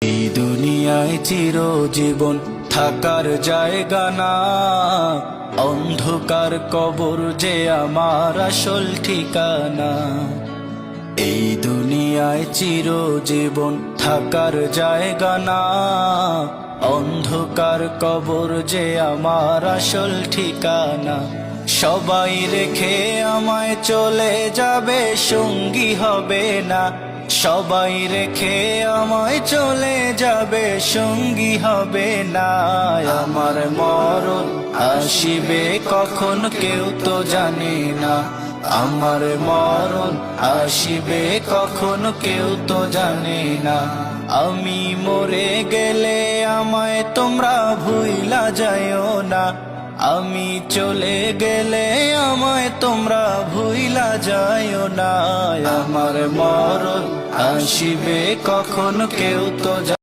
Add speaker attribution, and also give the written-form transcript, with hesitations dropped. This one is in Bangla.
Speaker 1: এই দুনিয়ায় চিরজীবন থাকার জায়গা না, অন্ধকার কবর যে আমার আসল ঠিকানা। এই দুনিয়ায় চিরজীবন থাকার জায়গা না, অন্ধকার কবর যে আমার আসল ঠিকানা। সবাই রেখে আমায় চলে যাবে, সঙ্গী হবে না। সবাই রেখে আমায় চলে যাবে, সঙ্গী হবে না। আমার মরণ আসিবে কখন কেউ তো জানে না। আমার মরণ আসিবে কখন কেউ তো জানে না। আমি মরে গেলে আমায় তোমরা ভুইলা যাইও না। আমি চলে গেলে আমায় তোমরা ভুইলা যাইও না। আমার মরণ আসিবে কখন কেউ তো